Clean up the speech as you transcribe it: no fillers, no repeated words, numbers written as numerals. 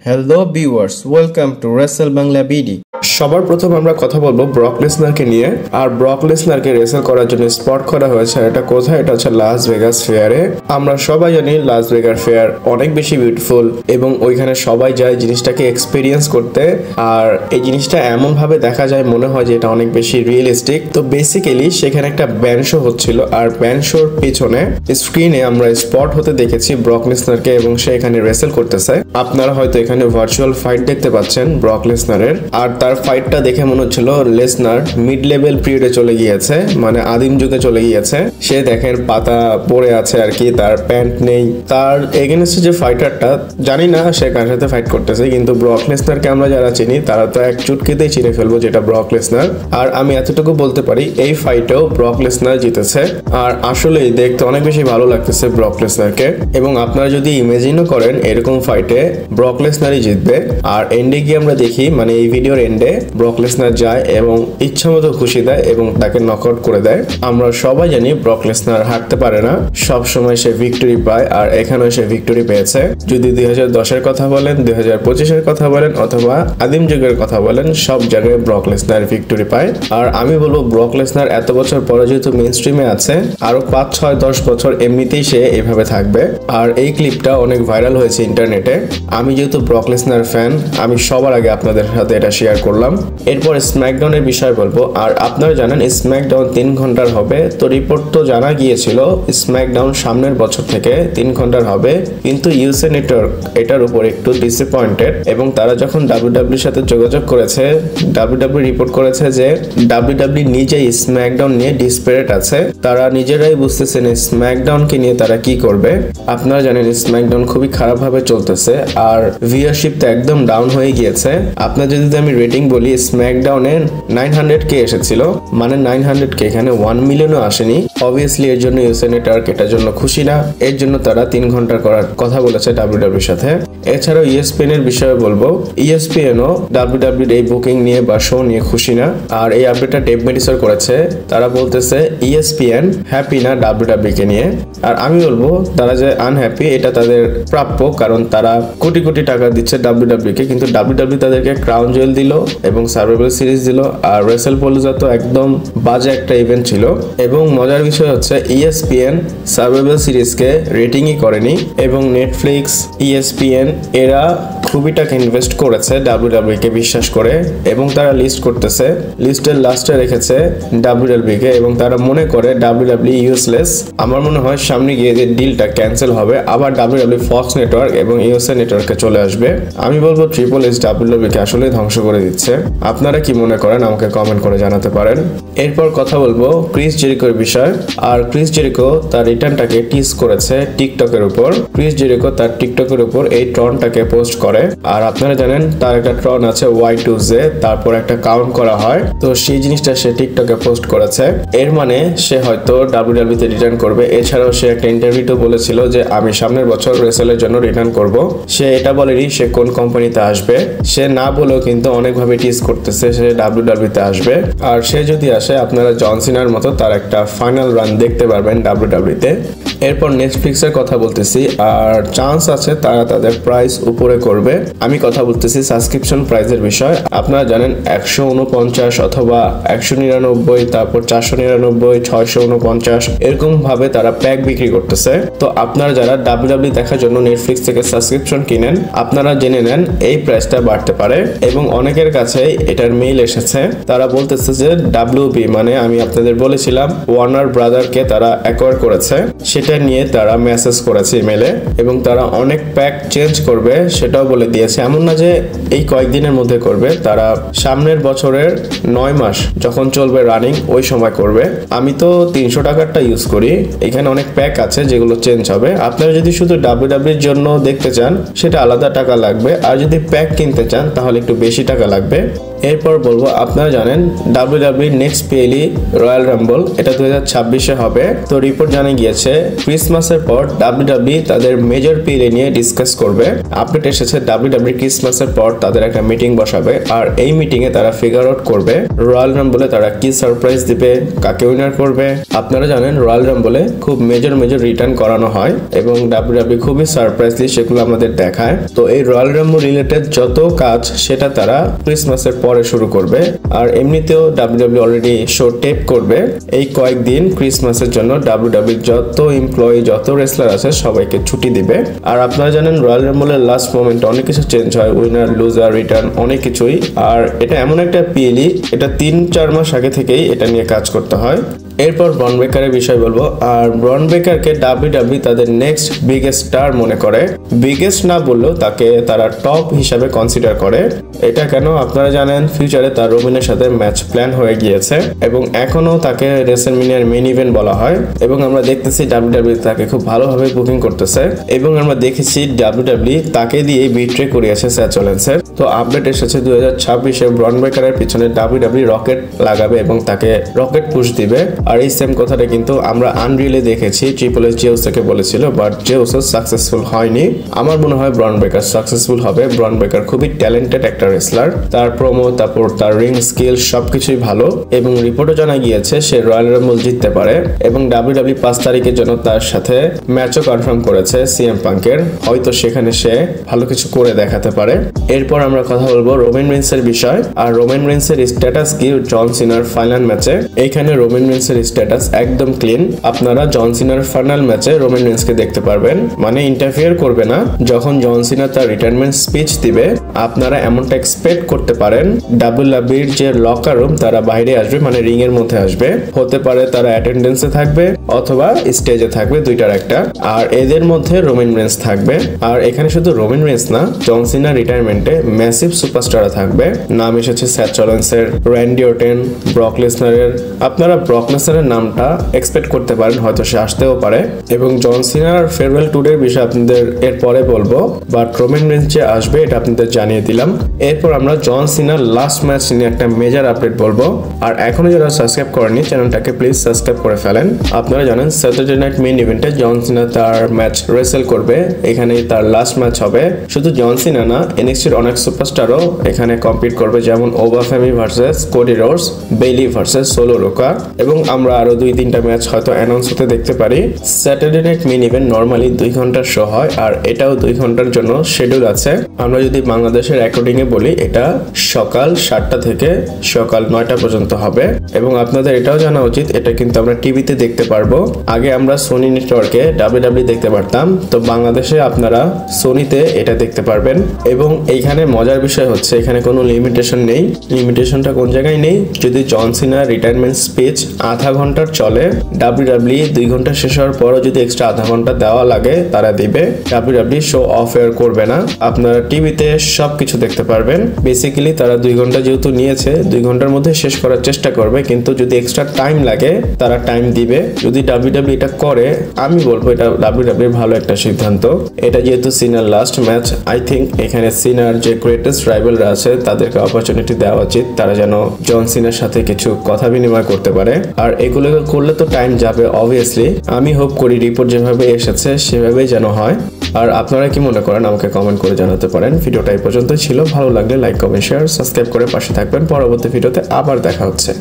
Hello viewers, welcome to Wrestle Bangla BD. সবার প্রথম আমরা কথা বলবো ব্রক লেসনারকে নিয়ে। আর ব্রক লেসনারকে রেসেল করার জন্য স্পট করা হয়েছে। এটা কোথায়? এটা হচ্ছে লাস ভেগাস ফেয়ারে। আমরা সবাই জানি লাস ভেগাস ফেয়ার অনেক বেশি বিউটিফুল এবং ওইখানে সবাই যায় জিনিসটাকে এক্সপিরিয়েন্স করতে। আর এই জিনিসটা এমন ভাবে দেখা যায় মনে হয় যে এটা অনেক বেশি রিয়েলিস্টিক। তো বেসিক্যালি সেখানে একটা ব্যান্ড শো হচ্ছিল, আর ব্যান্ড শোর পিছনে স্ক্রিনে আমরা স্পট হতে দেখেছি ব্রক লেসনারকে এবং সে এখানে রেসেল করতেছে। আপনারা হয়তো এখানে ভার্চুয়াল ফাইট দেখতে পাচ্ছেন ব্রক লেসনারের। আর তার ফাইটটা দেখে মনে হচ্ছিল লেসনার মিড লেভেল পিরিয়ডে চলে গিয়েছে, মানে আদিম যুগে চলে গিয়েছে। সে দেখেন পাতা পড়ে আছে আর কি, তার প্যান্ট নেই। তার এগেনস্টে যে ফাইটারটা জানি না সে কার সাথে ফাইট করতেছে, কিন্তু ব্রক লেসনারকে আমরা যারা চিনি তারা তো এক চুটকিতেই চিনে ফেলবো যেটা ব্রক লেসনার। আর আমি এতটুকু বলতে পারি এই ফাইটেও ব্রক লেসনার জিতেছে। আর আসলেই দেখতে অনেক বেশি ভালো লাগতেছে ব্রক লেসনারকে। এবং আপনারা যদি ইমেজিনও করেন এরকম ফাইটে ব্রক লেসনারই জিতবে। আর এন্ডে গিয়ে আমরা দেখি, মানে এই ভিডিওর এন্ডে ব্রক লেসনার যায় এবং ইচ্ছা মতো খুশি দেয় এবং তাকে নকআউট করে দেয়। আমরা সবাই জানি ব্রক লেসনার হারতে পারে না, সব সময় সে ভিক্টরি পায়। আর এখানেও সে ভিক্টরি পেয়েছে। যদি 2010-এর কথা বলেন, 2025-এর কথা বলেন অথবা আদিম যুগের কথা বলেন, সব জায়গায় ব্রক লেসনার ভিক্টরি পায়। আর আমি বলবো ব্রক লেসনার এত বছর পরে যেহেতু মেইন স্ট্রিমে আছে, আরো 5, 6, 10 বছর এমনিতেই সে এভাবে থাকবে। আর এই ক্লিপটা অনেক ভাইরাল হয়েছে ইন্টারনেটে। আমি যেহেতু ব্রক লেসনার ফ্যান, আমি সবার আগে আপনাদের সাথে এটা শেয়ার করলাম। এরপর স্ম্যাকডাউনের বিষয় বলবো। আর আপনারা জানেন স্ম্যাকডাউন 3 ঘন্টার হবে। তো রিপোর্ট তো জানা গিয়েছিল স্ম্যাকডাউন সামনের বছর থেকে 3 ঘন্টার হবে, কিন্তু ইউএসএ নেটওয়ার্ক এটার উপর একটু ডিসঅ্যাপয়েন্টেড। এবং তারা যখন ডাব্লিউডাব্লিউর সাথে যোগাযোগ করেছে, ডাব্লিউডাব্লিউ রিপোর্ট করেছে যে ডাব্লিউডাব্লিউ নিজেই স্ম্যাকডাউন নিয়ে ডিসপারেট আছে। তারা নিজেরাই বুঝতেছেন স্ম্যাকডাউনকে নিয়ে তারা কি করবে। আপনারা জানেন স্ম্যাকডাউন খুবই খারাপ ভাবে চলতেছে আর ভিউয়ারশিপ তো একদম ডাউন হয়ে গিয়েছে। আপনার যদি আমি রেটিং বলি, স্ম্যাকডাউনে 900K এসেছিল, মানে 900K, এখানে 1 মিলিয়নও আসেনি। অবভিয়াসলি এর জন্য ইউএসএ নেটওয়ার্ক এটার জন্য খুশি না। এর জন্য তারা 3 ঘন্টা করার কথা বলেছে ডাব্লিউডাব্লিউর সাথে। এছাড়াও ইএসপিএন এর বিষয়ে বলবো, ইএসপিএনও ডাব্লিউডাব্লিউর এই বুকিং নিয়ে বা শো নিয়ে খুশি না। আর এই আপডেটটা ডেভ মেডিসর করেছে। তারা বলতেছে ইএসপিএন হ্যাপি না ডাব্লিউডাব্লিউ কে নিয়ে। আর আমি বলবো তারা যে আনহ্যাপি এটা তাদের প্রাপ্য, কারণ তারা কোটি কোটি টাকা দিচ্ছে ডাব্লিউডাব্লিউ কে, কিন্তু ডাব্লিউডাব্লিউ তাদেরকে ক্রাউন জুয়েল দিল এবং সার্ভাইভাল সিরিজ দিল। আর রেসেল পলুজা তো একদম বাজে একটা ইভেন্ট ছিল। এবং মজার বিষয় হচ্ছে ইএসপিএন সার্ভাইভাল সিরিজকে রেটিংই করেনি এবং নেটফ্লিক্স, ইএসপিএন এরা খুবই টাকা ইনভেস্ট করেছে ডাব্লিউডাব্লিউ কে বিশ্বাস করে এবং তারা লিস্ট করতেছে। লিস্টের লাস্টে রেখেছে ডাব্লিউডাব্লিউ কে এবং তারা মনে করে ডাব্লিউডাব্লিউ ইউজলেস। আমার মনে হয় সামনে গিয়ে যে ডিলটা ক্যান্সেল হবে, আবার ডাব্লিউডাব্লিউ ফক্স নেটওয়ার্ক এবং ইউএসএ নেটওয়ার্কে চলে আসবে। আমি বলবো ট্রিপল এইচ ডাব্লিউডাব্লিউ কে আসলে ধ্বংস করে দিচ্ছে। আপনারা কি মনে করেন আমাকে কমেন্ট করে জানাতে পারেন। এরপর কথা বলবো ক্রিস জেরিকোর বিষয়। আর ক্রিস জেরিকো তার রিটার্নটাকে টিজ করেছে টিকটকের উপর। ক্রিস জেরিকো তার টিকটকের উপর এই ট্রনটাকে পোস্ট করে। আর আপনারা জানেন তার একটা ট্রন আছে Y2J, তারপর একটা কাউন্ট করা হয়। তো সেই জিনিসটা সে টিকটকে পোস্ট করেছে। এর মানে সে হয়তো ডাব্লিউডাব্লিউ তে রিটার্ন করবে। এছাড়াও সে একটা ইন্টারভিউতে বলেছিল যে আমি সামনের বছর রেসেলের জন্য রিটার্ন করব। সে এটা বলেনি সে কোন কোম্পানিতে আসবে। সে না বলেও কিন্তু অনেকভাবে টিজ করতেছে সে ডাব্লিউডাব্লিউ তে আসবে। আর সে যদি আসে আপনারা জন সিনার মতো তার একটা ফাইনাল রান দেখতে পারবেন ডাব্লিউডাব্লিউ তে। এরপর নেটফ্লিক্সের কথা বলতেছি। আর চান্স আছে তারা তাদের প্রাইস উপরে করবে। আমি কথা বলতেছি সাবস্ক্রিপশন প্রাইসের বিষয়। আপনারা জানেন 149 অথবা 199, তারপর 499, 649 এরকম ভাবে তারা প্যাক বিক্রি করতেছে। তো আপনারা যারা ডাব্লিউডাব্লিউ দেখার জন্য নেটফ্লিক্স থেকে সাবস্ক্রিপশন কিনেন, আপনারা জেনে নেন এই প্রাইসটা বাড়তে পারে। এবং অনেকের কাছে এটার মেইল এসেছে, তারা বলতেছে যে ডাব্লিউবি, মানে আমি আপনাদের বলেছিলাম ওয়ার্নার ব্রাদারকে তারা অ্যাকোয়ার করেছে, সেটা নিয়ে তারা মেসেজ করেছে ইমেলে এবং তারা অনেক প্যাক চেঞ্জ করবে সেটাও বলে দিয়েছে। এমন না যে এই কয়েকদিনের মধ্যে করবে, তারা সামনের বছরের 9 মাস যখন চলবে রানিং ওই সময় করবে। আমি তো 300 টাকারটা ইউজ করি, এখানে অনেক প্যাক আছে যেগুলো চেঞ্জ হবে। আপনারা যদি শুধু ডাব্লিউডাব্লিউর জন্য দেখতে চান সেটা আলাদা টাকা লাগবে, আর যদি প্যাক কিনতে চান তাহলে একটু বেশি টাকা লাগবে। এরপর বলবো, আপনারা জানেন WWE নেক্সট পিএলই রয়্যাল রাম্বল এটা 2026-এ হবে। তো রিপোর্ট জানা গিয়েছে ক্রিসমাসের পর WWE তাদের মেজর পিএলই নিয়ে ডিসকাস করবে। আপডেট এসেছে WWE ক্রিসমাসের পর তাদের একটা মিটিং বসাবে, আর এই মিটিং এ তারা ফিগার আউট করবে রয়্যাল রাম্বলে তারা কি সারপ্রাইজ দিবে, কাকে উইনার করবে। আপনারা জানেন রয়্যাল রাম্বলে খুব মেজর রিটার্ন করানো হয় এবং WWE খুবই সারপ্রাইজলি সেগুলো আমাদের দেখায়। তো এই রয়্যাল রাম্বল রিলেটেড যত কাজ সেটা তারা ক্রিসমাসের পরে শুরু করবে। আর এমনিতেও WWE অলরেডি শো টেপ করবে এই কয়েকদিন ক্রিসমাসের জন্য। WWE যত এমপ্লয়ি যত রেসলার আছে সবাইকে ছুটি দিবে। আর আপনারা জানেন রয়্যাল রাম্বলের লাস্ট মোমেন্টে অনেক কিছু চেঞ্জ হয়, উইনার লুজার রিটার্ন অনেক কিছুই। আর এটা এমন একটা পিএলই, এটা 3-4 মাস আগে থেকেই এটা নিয়ে কাজ করতে হয়। এরপর ব্রন বেকারের বিষয় বলবো। আর ব্রন বেকারকে WWE তাদের নেক্সট বিগেস্ট স্টার মনে করে, বিগেস্ট না বললেও তাকে তারা টপ হিসাবে কনসিডার করে। এটা কেন আপনারা জানেন, ফিউচারে তার রোমিনের সাথে ম্যাচ প্ল্যান হয়ে গিয়েছে এবং এখনো তাকে রেসলম্যানিয়ার মেইন ইভেন্ট বলা হয়। এবং আমরা দেখতেছি WWE তাকে খুব ভালোভাবে বুকিং করতেছে এবং আমরা দেখেছি WWE তাকে দিয়ে বিট্রে করিয়েছে স্যাচ রলিন্সের। তো আপডেট এসেছে 2026-এ ব্রন বেকারের পিছনে WWE রকেট লাগাবে এবং তাকে রকেট পুশ দিবে। আর এই সেম কথাটা কিন্তু আমরা আনরিলে দেখেছি, ট্রিপল এইচ জেউসকে বলেছিল, বাট জেউস সাকসেসফুল হয়নি। আমার মনে হয় ব্রন বেকার সাকসেসফুল হবে। ব্রন বেকার খুবই ট্যালেন্টেড একটা রেসলার, তার প্রোমো তারপর তার রিং স্কিল সবকিছুই ভালো এবং রিপোর্টও জানা গিয়েছে সে রয়্যাল রাম্বল জিততে পারে এবং WWE 5 তারিখের জন্য তার সাথে ম্যাচও কনফার্ম করেছে সিএম পাঙ্কের। হয়তো সেখানে সে ভালো কিছু করে দেখাতে পারে। এরপর আমরা কথা বলবো রোমান রিন্সের বিষয়। আর রোমান রিন্সের স্ট্যাটাস কি জন সিনার ফাইনাল ম্যাচে? এইখানে রোমান রিন্সের স্ট্যাটাস একদম ক্লিন। আপনারা জন সিনার ফাইনাল ম্যাচে রোমান রিন্সকে দেখতে পারবেন, মানে ইন্টারফিয়ার করবে না। যখন জন সিনা তার রিটায়ারমেন্ট স্পিচ দিবে আপনারা এমনটা এক্সপেক্ট করতে পারেন ডাব্লিউডাব্লিউইর যে লকার রুম তারা বাইরে আসবে, মানে রিং এর মধ্যে আসবে। হতে পারে তারা অ্যাটেন্ডেন্সে থাকবে অথবা স্টেজে থাকবে, দুইটার একটা। আর এদের মধ্যে রোমান রিন্স থাকবে। আর এখানে শুধু রোমান রিন্স না, জন সিনা রিটায়ারমেন্টে ম্যাসিভ সুপারস্টাররা থাকবে। নাম এসেছে স্যাচ রলিন্সের, র্যান্ডি অর্টন, ব্রক লেসনারের। আপনারা ব্রক লেসনারের নামটা এক্সপেক্ট করতে পারেন, হয়তো সে আসতেও পারে। এবং জন সিনার ফেয়ারওয়েল ট্যুরের বিষয়ে আপনাদের এর পরে বলবো, বাট রোমান রিন্স যে আসবে এটা আপনাদের জানিয়ে দিলাম। এরপর আমরা জন সিনার লাস্ট ম্যাচ নিয়ে একটা মেজর আপডেট বলবো। আর এখনো যারা সাবস্ক্রাইব করেনি চ্যানেলটাকে প্লিজ সাবস্ক্রাইব করে ফেলেন। আপনারা জানেন স্যাটারডে নাইট মেইন ইভেন্টে জন সিনা তার ম্যাচ রেসেল করবে, এখানেই তার লাস্ট ম্যাচ হবে। শুধু জন সিনা না, এনএক্সটির অনেক সুপারস্টারও এখানে কম্পিট করবে, যেমন Oba Femi versus Cody Rhodes, Bayley versus Sol Ruca এবং আমরা আরো 2-3টা ম্যাচ হয়তো অ্যানাউন্স হতে দেখতে পারি। Saturday night main event normally 2 ঘন্টার শো হয় আর এটাও 2 ঘন্টার জন্য শিডিউল আছে। আমরা যদি বাংলাদেশের অ্যাকর্ডিং এ বলি এটা সকাল 7টা থেকে সকাল 9টা পর্যন্ত হবে। এবং আপনাদের এটাও জানা উচিত এটা কিন্তু আমরা টিভিতে দেখতে পারবো। আগে আমরা সোনি নেটওয়ার্কে WWE দেখতে পারতাম, তো বাংলাদেশে আপনারা সোনিতে এটা দেখতে পারবেন। এবং এইখানে মজার বিষয় হচ্ছে এখানে কোনো লিমিটেশন নেই। লিমিটেশনটা কোন জায়গায় নেই, যদি জন সিনার রিটায়ারমেন্ট স্পিচ আধা ঘন্টার চলে, WWE 2 ঘন্টা শেষ হওয়ার পরও যদি এক্সট্রা আধা ঘন্টা দেওয়া লাগে তারা দিবে। WWE শো অফ এয়ার করবে না, আপনারা টিভিতে সবকিছু দেখতে পারবেন। বেসিক্যালি তারা 2 ঘন্টা যেহেতু নিয়েছে 2 ঘন্টার মধ্যে শেষ করার চেষ্টা করবে, কিন্তু যদি এক্সট্রা টাইম লাগে তারা টাইম দিবে। যদি WWE এটা করে আমি বলবো এটা WWE ভালো একটা সিদ্ধান্ত। এটা যেহেতু সিনার লাস্ট ম্যাচ, আই থিঙ্ক এখানে সিনার যে গ্রেটেস্ট রাইভালরা আছে তাদেরকে অপরচুনিটি দেওয়া উচিত, তারা যেন জন সিনার সাথে কিছু কথা বিনিময় করতে পারে। আর এগুলো করলে তো টাইম যাবে অবভিয়াসলি। আমি হোপ করি রিপোর্ট যেভাবে এসেছে সেভাবেই যেন হয়। আর আপনারা কি মনে করেন আমাকে কমেন্ট করে জানাতে পারেন। ভিডিওটা এই পর্যন্ত ছিল, ভালো লাগলে লাইক কমেন্ট শেয়ার সাবস্ক্রাইব করে পাশে থাকবেন। পরবর্তী ভিডিওতে আবার দেখা হচ্ছে।